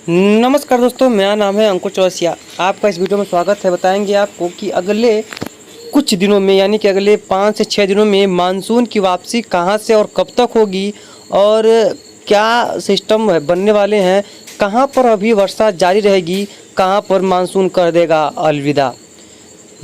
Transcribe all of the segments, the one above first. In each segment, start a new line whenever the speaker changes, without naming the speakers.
नमस्कार दोस्तों, मेरा नाम है अंकुर चौरसिया। आपका इस वीडियो में स्वागत है। बताएंगे आपको कि अगले कुछ दिनों में यानी कि अगले 5 से 6 दिनों में मानसून की वापसी कहां से और कब तक होगी और क्या सिस्टम बनने वाले हैं, कहां पर अभी वर्षा जारी रहेगी, कहां पर मानसून कर देगा अलविदा।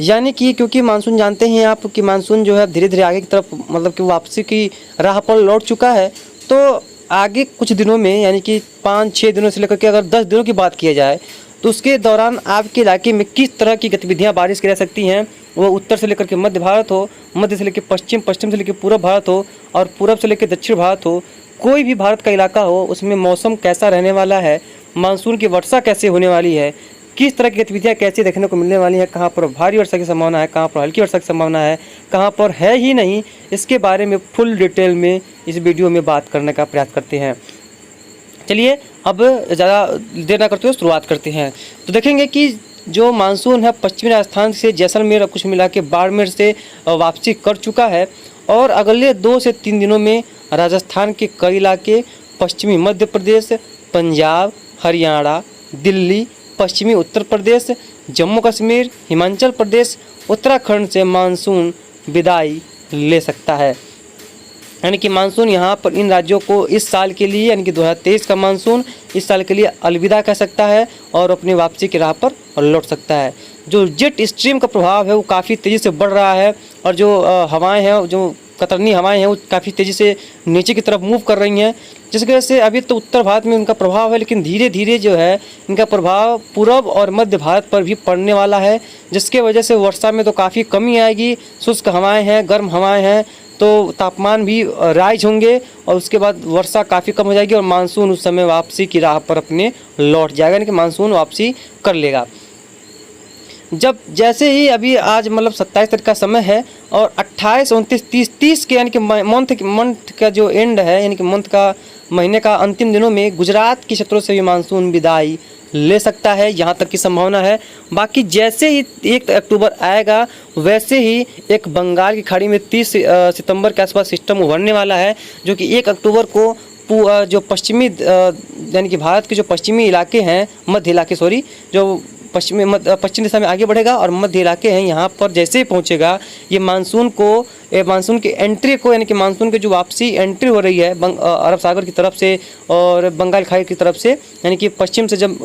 यानी कि क्योंकि मानसून जानते हैं आप कि मानसून जो है धीरे धीरे आगे की तरफ मतलब कि वापसी की राह पर लौट चुका है। तो आगे कुछ दिनों में यानी कि 5-6 दिनों से लेकर के अगर 10 दिनों की बात किया जाए तो उसके दौरान आपके इलाके में किस तरह की गतिविधियां बारिश की रह सकती हैं। वो उत्तर से लेकर के मध्य भारत हो, मध्य से लेकर पश्चिम, पश्चिम से लेकर पूर्व भारत हो और पूर्व से लेकर दक्षिण भारत हो, कोई भी भारत का इलाका हो, उसमें मौसम कैसा रहने वाला है, मानसून की वर्षा कैसे होने वाली है, किस तरह की गतिविधियाँ कैसी देखने को मिलने वाली है, कहाँ पर भारी वर्षा की संभावना है, कहाँ पर हल्की वर्षा की संभावना है, कहाँ पर है ही नहीं, इसके बारे में फुल डिटेल में इस वीडियो में बात करने का प्रयास करते हैं। चलिए अब ज़्यादा देर ना करते हुए शुरुआत करते हैं। तो देखेंगे कि जो मानसून है पश्चिमी राजस्थान से जैसलमेर कुछ मिला के बाड़मेर से वापसी कर चुका है और अगले 2 से 3 दिनों में राजस्थान के कई इलाके, पश्चिमी मध्य प्रदेश, पंजाब, हरियाणा, दिल्ली, पश्चिमी उत्तर प्रदेश, जम्मू कश्मीर, हिमाचल प्रदेश, उत्तराखंड से मानसून विदाई ले सकता है। यानी कि मानसून यहाँ पर इन राज्यों को इस साल के लिए यानी कि 2023 का मानसून इस साल के लिए अलविदा कह सकता है और अपनी वापसी की राह पर लौट सकता है। जो जेट स्ट्रीम का प्रभाव है वो काफ़ी तेज़ी से बढ़ रहा है और जो हवाएं हैं, जो कतरनी हवाएं हैं, वो काफ़ी तेज़ी से नीचे की तरफ मूव कर रही हैं, जिसकी वजह से अभी तो उत्तर भारत में उनका प्रभाव है, लेकिन धीरे धीरे जो है इनका प्रभाव पूर्व और मध्य भारत पर भी पड़ने वाला है, जिसके वजह से वर्षा में तो काफ़ी कमी आएगी। शुष्क हवाएं हैं, गर्म हवाएं हैं, तो तापमान भी राइज होंगे और उसके बाद वर्षा काफ़ी कम हो जाएगी और मानसून उस समय वापसी की राह पर अपने लौट जाएगा, यानी कि मानसून वापसी कर लेगा। जब जैसे ही अभी आज मतलब 27 तारीख का समय है और 28, 29, 30 के यानी कि मंथ का जो एंड है यानी कि मंथ का महीने का अंतिम दिनों में गुजरात के क्षेत्रों से भी मानसून विदाई ले सकता है, यहाँ तक की संभावना है। बाकी जैसे ही 1 अक्टूबर आएगा वैसे ही एक बंगाल की खाड़ी में 30 सितंबर के आसपास सिस्टम उभरने वाला है, जो कि 1 अक्टूबर को जो पश्चिमी यानी कि भारत के जो पश्चिमी इलाके हैं, मध्य इलाके सॉरी, जो पश्चिम दिशा में आगे बढ़ेगा और मध्य इलाके हैं, यहाँ पर जैसे ही पहुँचेगा ये मानसून की एंट्री को यानी कि मानसून की जो वापसी एंट्री हो रही है अरब सागर की तरफ से और बंगाल खाड़ी की तरफ से, यानी कि पश्चिम से जब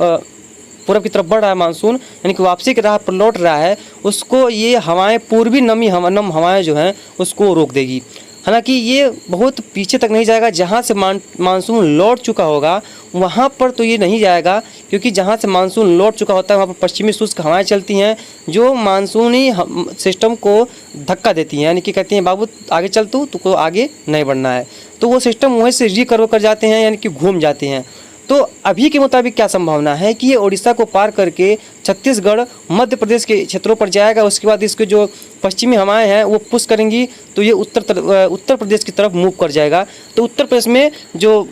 पूर्व की तरफ बढ़ रहा है मानसून यानी कि वापसी की राह पर लौट रहा है, उसको ये हवाएं पूर्वी नम हवाएं जो हैं उसको रोक देगी। हालांकि ये बहुत पीछे तक नहीं जाएगा, जहाँ से मानसून लौट चुका होगा वहाँ पर तो ये नहीं जाएगा, क्योंकि जहाँ से मानसून लौट चुका होता है वहाँ पर पश्चिमी शुष्क हवाएं चलती हैं जो मानसूनी सिस्टम को धक्का देती हैं, यानी कि कहती हैं बाबू आगे चल, तुमको आगे नहीं बढ़ना है, तो वो सिस्टम वहीं से रिकर्व कर जाते हैं यानी कि घूम जाते हैं। तो अभी के मुताबिक क्या संभावना है कि ये उड़ीसा को पार करके छत्तीसगढ़, मध्य प्रदेश के क्षेत्रों पर जाएगा, उसके बाद इसके जो पश्चिमी हवाएं हैं वो पुश करेंगी तो ये उत्तर प्रदेश की तरफ मूव कर जाएगा। तो उत्तर प्रदेश में जो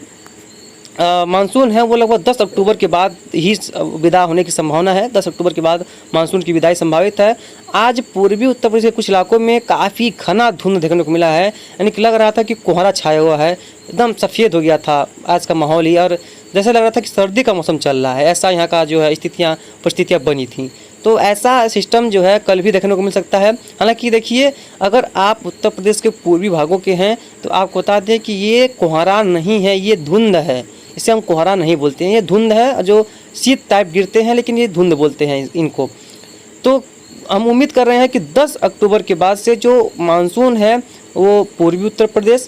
मानसून है वो लगभग 10 अक्टूबर के बाद ही विदा होने की संभावना है। 10 अक्टूबर के बाद मानसून की विदाई संभावित है। आज पूर्वी उत्तर प्रदेश के कुछ इलाकों में काफ़ी घना धुंध देखने को मिला है, यानी कि लग रहा था कि कोहरा छाया हुआ है, एकदम सफ़ेद हो गया था आज का माहौल ही, और जैसा लग रहा था कि सर्दी का मौसम चल रहा है, ऐसा यहाँ का जो है परिस्थितियाँ बनी थी। तो ऐसा सिस्टम जो है कल भी देखने को मिल सकता है। हालांकि देखिए, अगर आप उत्तर प्रदेश के पूर्वी भागों के हैं तो आपको बता दें कि ये कोहरा नहीं है, ये धुंध है। इसे हम कोहरा नहीं बोलते हैं, ये धुंध है, जो शीत टाइप गिरते हैं लेकिन ये धुंध बोलते हैं इनको। तो हम उम्मीद कर रहे हैं कि 10 अक्टूबर के बाद से जो मानसून है वो पूर्वी उत्तर प्रदेश,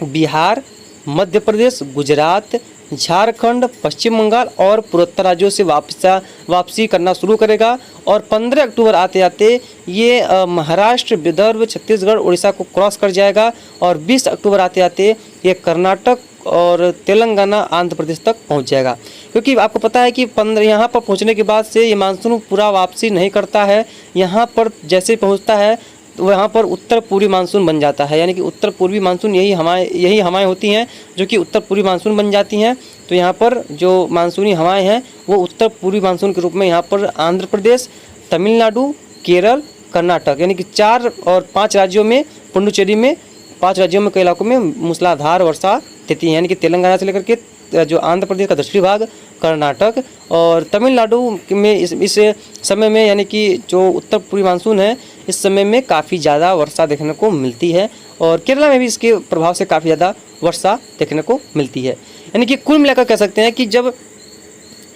बिहार, मध्य प्रदेश, गुजरात, झारखंड, पश्चिम बंगाल और पूर्वोत्तर राज्यों से वापसी करना शुरू करेगा और 15 अक्टूबर आते आते ये महाराष्ट्र, विदर्भ, छत्तीसगढ़, उड़ीसा को क्रॉस कर जाएगा और 20 अक्टूबर आते आते ये कर्नाटक और तेलंगाना, आंध्र प्रदेश तक पहुंच जाएगा। क्योंकि आपको पता है कि 15 यहाँ पर पहुंचने के बाद से ये मानसून पूरा वापसी नहीं करता है, यहाँ पर जैसे पहुँचता है तो वहाँ पर उत्तर पूर्वी मानसून बन जाता है, यानी कि उत्तर पूर्वी मानसून यही हवाएं होती हैं जो कि उत्तर पूर्वी मानसून बन जाती हैं। तो यहाँ पर जो मानसूनी हवाएं हैं वो उत्तर पूर्वी मानसून के रूप में यहाँ पर आंध्र प्रदेश, तमिलनाडु, केरल, कर्नाटक यानी कि 4 और 5 राज्यों में, पुडुचेरी में 5 राज्यों में कई इलाकों में मूसलाधार वर्षा देती है, यानी कि तेलंगाना से लेकर के जो आंध्र प्रदेश का दक्षिणी भाग, कर्नाटक और तमिलनाडु में इस समय में यानी कि जो उत्तर पूर्वी मानसून है इस समय में काफ़ी ज़्यादा वर्षा देखने को मिलती है और केरला में भी इसके प्रभाव से काफ़ी ज़्यादा वर्षा देखने को मिलती है। यानी कि कुल मिलाकर कह सकते हैं कि जब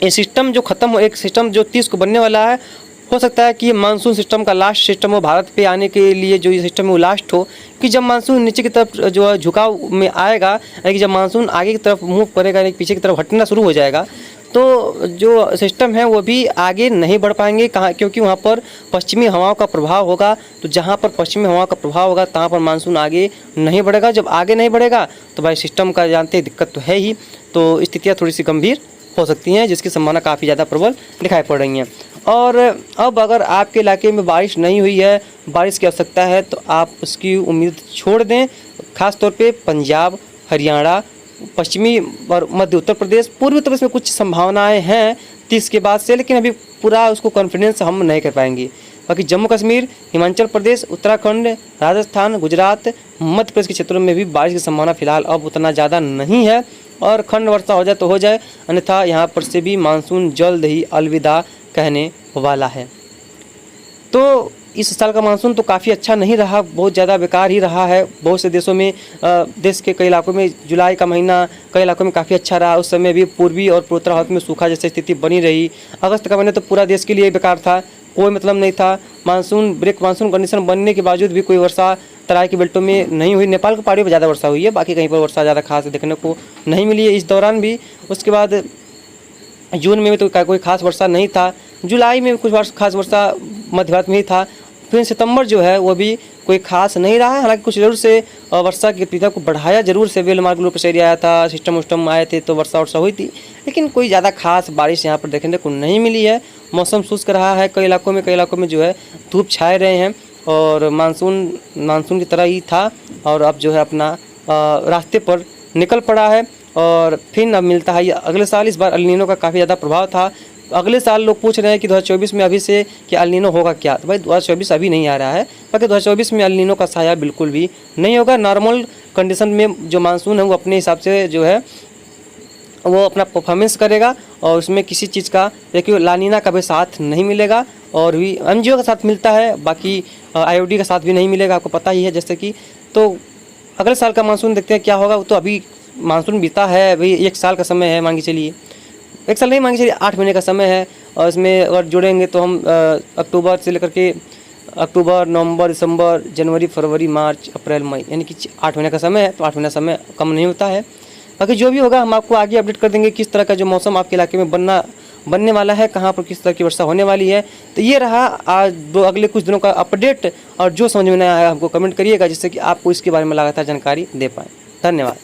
ये सिस्टम जो ख़त्म हो, एक सिस्टम जो 30 को बनने वाला है, हो सकता है कि ये मानसून सिस्टम का लास्ट सिस्टम हो भारत पे आने के लिए, जो ये सिस्टम है वो लास्ट हो, कि जब मानसून नीचे की तरफ जो है झुकाव में आएगा, यानी कि जब मानसून आगे की तरफ मूव करेगा यानी पीछे की तरफ हटना शुरू हो जाएगा, तो जो सिस्टम है वो भी आगे नहीं बढ़ पाएंगे। कहाँ? क्योंकि वहाँ पर पश्चिमी हवाओं का प्रभाव होगा। तो जहाँ पर पश्चिमी हवाओं का प्रभाव होगा तहाँ पर मानसून आगे नहीं बढ़ेगा। जब आगे नहीं बढ़ेगा तो भाई सिस्टम का जानते हैं दिक्कत तो है ही, तो स्थितियाँ थोड़ी सी गंभीर हो सकती हैं, जिसकी संभावना काफ़ी ज़्यादा प्रबल दिखाई पड़ रही हैं। और अब अगर आपके इलाके में बारिश नहीं हुई है, बारिश की आवश्यकता है, तो आप उसकी उम्मीद छोड़ दें। खास तौर पे पंजाब, हरियाणा, पश्चिमी और मध्य उत्तर प्रदेश, पूर्वी उत्तर प्रदेश में कुछ संभावनाएं हैं 30 के बाद से, लेकिन अभी पूरा उसको कॉन्फिडेंस हम नहीं कर पाएंगे। बाकी जम्मू कश्मीर, हिमाचल प्रदेश, उत्तराखंड, राजस्थान, गुजरात, मध्य प्रदेश के क्षेत्रों में भी बारिश की संभावना फिलहाल अब उतना ज़्यादा नहीं है और खंड वर्षा हो जाए तो हो जाए, अन्यथा यहाँ पर से भी मानसून जल्द ही अलविदा कहने वाला है। तो इस साल का मानसून तो काफ़ी अच्छा नहीं रहा, बहुत ज़्यादा बेकार ही रहा है। बहुत से देशों में, देश के कई इलाकों में जुलाई का महीना कई इलाकों में काफ़ी अच्छा रहा। उस समय भी पूर्वी और पूर्वोत्तर भारत में सूखा जैसी स्थिति बनी रही। अगस्त का महीना तो पूरा देश के लिए बेकार था, कोई मतलब नहीं था। मानसून कंडीशन बनने के बावजूद भी कोई वर्षा तराई की बेल्टों में नहीं हुई। नेपाल की पहाड़ियों पर ज़्यादा वर्षा हुई है, बाकी कहीं पर वर्षा ज़्यादा खास देखने को नहीं मिली है इस दौरान भी। उसके बाद जून में भी तो कोई खास वर्षा नहीं था, जुलाई में कुछ खास वर्षा मध्य भारत में ही था। फिर सितंबर जो है वो भी कोई खास नहीं रहा है। हालांकि कुछ जरूर से वर्षा की गतिविधियों को बढ़ाया जरूर से, वेलमार्क ग्रुप एरिया आया था, सिस्टम आए थे तो वर्षा हुई थी, लेकिन कोई ज़्यादा खास बारिश यहाँ पर देखने को नहीं मिली है। मौसम शुष्क रहा है कई इलाकों में जो है धूप छाए रहे हैं और मानसून की तरह ही था और अब जो है अपना रास्ते पर निकल पड़ा है। और फिर अब मिलता है अगले साल। इस बार एल नीनो का काफ़ी ज़्यादा प्रभाव था। अगले साल लोग पूछ रहे हैं कि 2024 में अभी से कि एल नीनो होगा क्या, तो भाई 2024 अभी नहीं आ रहा है, बाकी 2024 में एल नीनो का साया बिल्कुल भी नहीं होगा। नॉर्मल कंडीशन में जो मानसून है वो अपने हिसाब से जो है वो अपना परफॉर्मेंस करेगा और उसमें किसी चीज़ का, देखिए लानीना का भी साथ नहीं मिलेगा और भी एनजीओ का साथ मिलता है, बाकी आईओडी का साथ भी नहीं मिलेगा, आपको पता ही है जैसे कि। तो अगले साल का मानसून देखते हैं क्या होगा। तो अभी मानसून बीता है, अभी 1 साल का समय है, मान के चलिए 1 साल नहीं, मान के चलिए 8 महीने का समय है। और इसमें अगर जोड़ेंगे तो हम अक्टूबर से लेकर के अक्टूबर, नवंबर, दिसंबर, जनवरी, फरवरी, मार्च, अप्रैल, मई, यानी कि 8 महीने का समय है। तो 8 महीने समय कम नहीं होता है। बाकी जो भी होगा हम आपको आगे अपडेट कर देंगे किस तरह का जो मौसम आपके इलाके में बनने वाला है, कहाँ पर किस तरह की वर्षा होने वाली है। तो ये रहा आज अगले कुछ दिनों का अपडेट, और जो समझ में नहीं आया हमको कमेंट करिएगा, जिससे कि आपको इसके बारे में लगातार जानकारी दे पाएँ। धन्यवाद।